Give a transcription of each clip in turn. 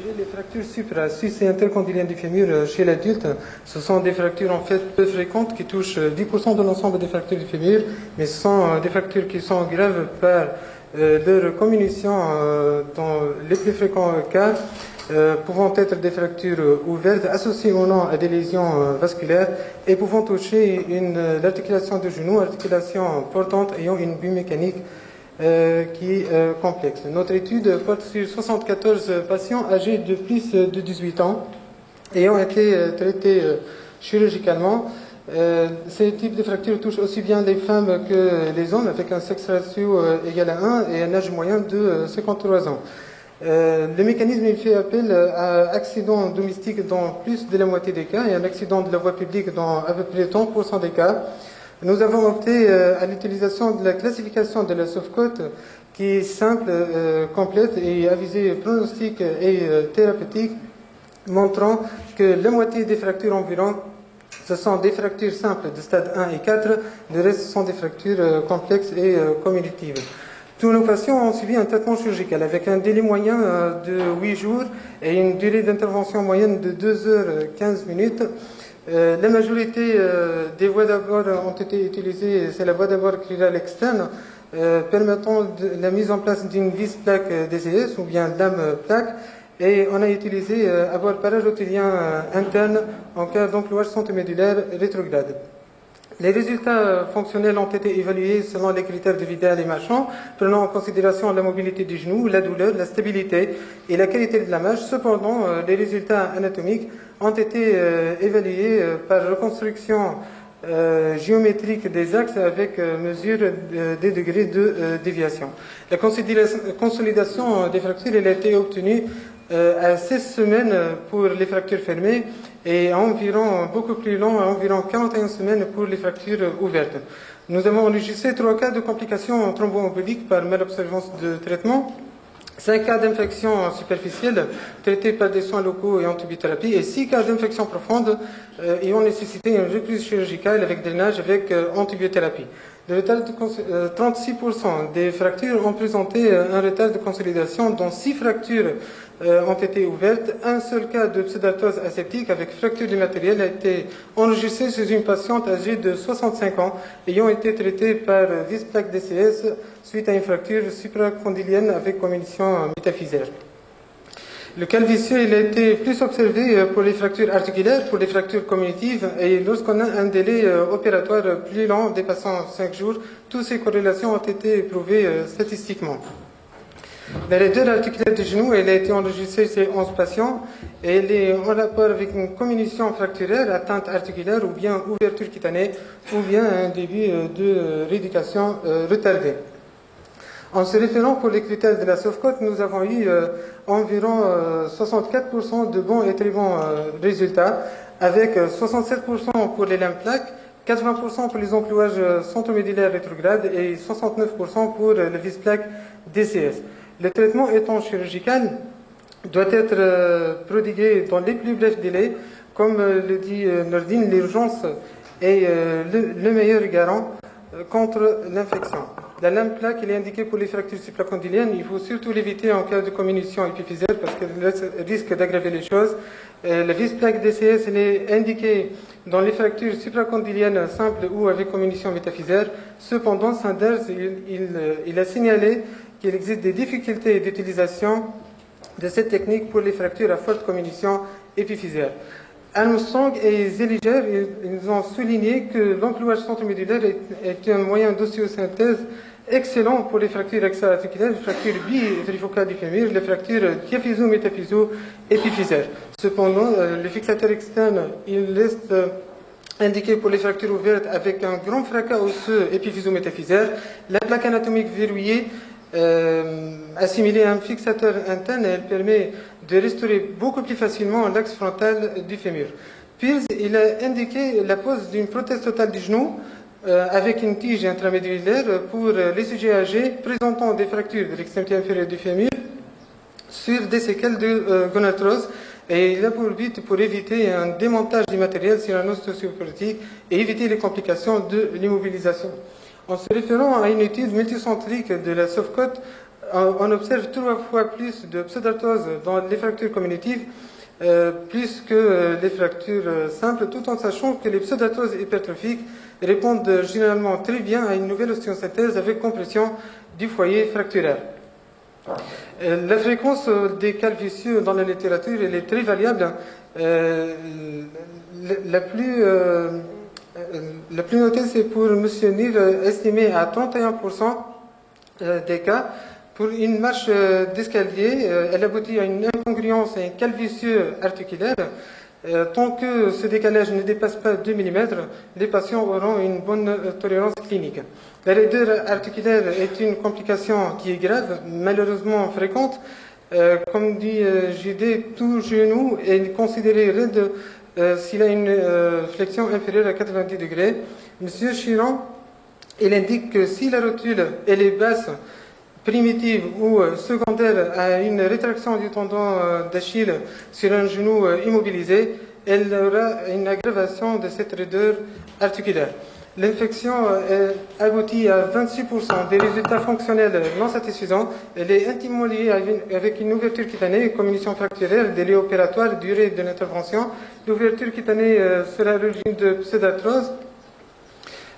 Les fractures supra-sus et intercondyliennes du fémur chez l'adulte, ce sont des fractures en fait peu fréquentes qui touchent 10% de l'ensemble des fractures du fémur, mais ce sont des fractures qui sont graves par leur comminution dans les plus fréquents cas, pouvant être des fractures ouvertes associées ou non à des lésions vasculaires et pouvant toucher l'articulation du genou, articulation portante ayant une biomécanique qui est complexe. Notre étude porte sur 74 patients âgés de plus de 18 ans ayant été traités chirurgicalement. Ces types de fractures touchent aussi bien les femmes que les hommes avec un sexe ratio égal à 1 et un âge moyen de 53 ans. Le mécanisme il fait appel à accident domestique dans plus de la moitié des cas et un accident de la voie publique dans à peu près 30% des cas. Nous avons opté à l'utilisation de la classification de la Sofcot qui est simple, complète et à visée pronostique et thérapeutique, montrant que la moitié des fractures environ, ce sont des fractures simples de stade 1 et 4, le reste sont des fractures complexes et commutatives. Tous nos patients ont suivi un traitement chirurgical avec un délai moyen de 8 jours et une durée d'intervention moyenne de 2h15 minutes. La majorité des voies d'abord ont été utilisées, c'est la voie d'abord chirale externe, permettant la mise en place d'une vis plaque DCS ou bien lame plaque, et on a utilisé abord pararotulien interne en cas d'enclouage centromédulaire rétrograde. Les résultats fonctionnels ont été évalués selon les critères de Vidal et Marchand, prenant en considération la mobilité du genou, la douleur, la stabilité et la qualité de la marche. Cependant, les résultats anatomiques ont été évalués par reconstruction géométrique des axes avec mesure des degrés de déviation. La consolidation des fractures elle a été obtenue à 16 semaines pour les fractures fermées et environ beaucoup plus long, à environ 41 semaines pour les fractures ouvertes. Nous avons enregistré 3 cas de complications thromboemboliques par malobservance de traitement, 5 cas d'infection superficielle traités par des soins locaux et antibiothérapie et 6 cas d'infection profonde ayant nécessité une reprise chirurgicale avec drainage avec antibiothérapie. Le retard de 36% des fractures ont présenté un retard de consolidation dont 6 fractures ont été ouvertes. Un seul cas de pseudarthrose aseptique avec fracture du matériel a été enregistré chez une patiente âgée de 65 ans ayant été traitée par vis plaque DCS suite à une fracture supracondylienne avec comminution métaphysaire. Le calvicieux il a été plus observé pour les fractures articulaires, pour les fractures communicatives et lorsqu'on a un délai opératoire plus long dépassant 5 jours, toutes ces corrélations ont été prouvées statistiquement. La raideur articulaire du genou elle a été enregistrée chez 11 patients et elle est en rapport avec une comminution fracturaire, atteinte articulaire ou bien ouverture cutanée ou bien un début de rééducation retardée. En se référant pour les critères de la Sofcot, nous avons eu environ 64% de bons et très bons résultats, avec 67% pour les lames plaques, 80% pour les enclouages centromédulaires rétrogrades et 69% pour le vis plaque DCS. Le traitement étant chirurgical doit être prodigué dans les plus brefs délais. Comme le dit Nordine, l'urgence est le meilleur garant contre l'infection. La lame plaque elle est indiquée pour les fractures supracondyliennes. Il faut surtout l'éviter en cas de comminution épiphysaire parce qu'elle risque d'aggraver les choses. La vis plaque DCS elle est indiquée dans les fractures supracondyliennes simples ou avec comminution métaphysaire. Cependant, Sanders il a signalé qu'il existe des difficultés d'utilisation de cette technique pour les fractures à forte comminution épiphysaire. Armstrong et Zeliger ils ont souligné que l'enclouage centromédulaire est un moyen d'osteosynthèse excellent pour les fractures extra-articulaires, les fractures bifocales du fémur, les fractures diaphyso-métaphyso-épiphysaires. Cependant, le fixateur externe il reste indiqué pour les fractures ouvertes avec un grand fracas osseux épiphyso-métaphysaire, la plaque anatomique verrouillée assimilée à un fixateur interne, elle permet de restaurer beaucoup plus facilement l'axe frontal du fémur. Pierce, il a indiqué la pose d'une prothèse totale du genou avec une tige intramédulaire pour les sujets âgés présentant des fractures de l'extrémité inférieure du fémur sur des séquelles de gonarthrose. Et il a pour but pour éviter un démontage du matériel sur un os osteoporotique et éviter les complications de l'immobilisation. En se référant à une étude multicentrique de la Sofcot on observe 3 fois plus de pseudarthrose dans les fractures communicatives, plus que les fractures simples, tout en sachant que les pseudarthroses hypertrophiques répondent généralement très bien à une nouvelle ostéosynthèse avec compression du foyer fracturaire. La fréquence des calvicieux dans la littérature elle est très variable. La plus notée, c'est pour M. Nir, estimé à 31% des cas. Pour une marche d'escalier, elle aboutit à une incongruence et un calvicieux articulaire. Tant que ce décalage ne dépasse pas 2 mm, les patients auront une bonne tolérance clinique. La raideur articulaire est une complication qui est grave, malheureusement fréquente. Comme dit JD, tout genou est considéré raide s'il a une flexion inférieure à 90 degrés. Monsieur Chiron, il indique que si la rotule elle est basse, primitive ou secondaire à une rétraction du tendon d'Achille sur un genou immobilisé, elle aura une aggravation de cette raideur articulaire. L'infection aboutit à 26% des résultats fonctionnels non satisfaisants. Elle est intimement liée avec une ouverture cutanée, comminution fracturaire, délai opératoire, durée de l'intervention. L'ouverture cutanée sera l'origine de pseudarthrose,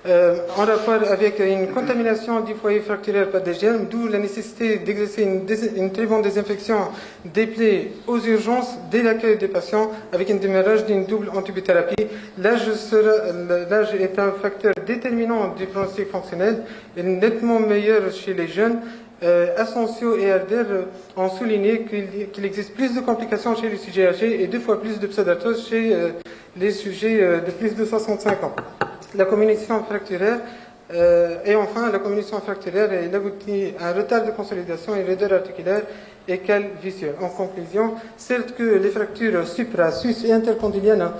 en rapport avec une contamination du foyer fracturaire par des germes, d'où la nécessité d'exercer une très bonne désinfection des plaies aux urgences dès l'accueil des patients avec un démarrage d'une double antibiothérapie. L'âge est un facteur déterminant du pronostic fonctionnel et nettement meilleur chez les jeunes. Asensio et Herder ont souligné qu'il existe plus de complications chez les sujets âgés et 2 fois plus de pseudarthrose chez les sujets de plus de 65 ans. La comminution fracturaire, et enfin, la comminution fracturaire, elle aboutit à un retard de consolidation et raideur articulaire et calvicieux. En conclusion, certes que les fractures supra-, sus- et intercondyliennes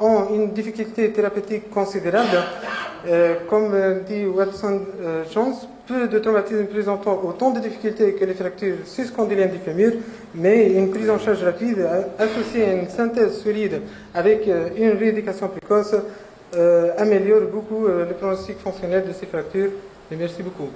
ont une difficulté thérapeutique considérable, comme dit Watson-Jones, peu de traumatismes présentant autant de difficultés que les fractures suscondyliennes du fémur, mais une prise en charge rapide associée à une synthèse solide avec une rééducation précoce améliore beaucoup le pronostic fonctionnel de ces fractures. Et merci beaucoup.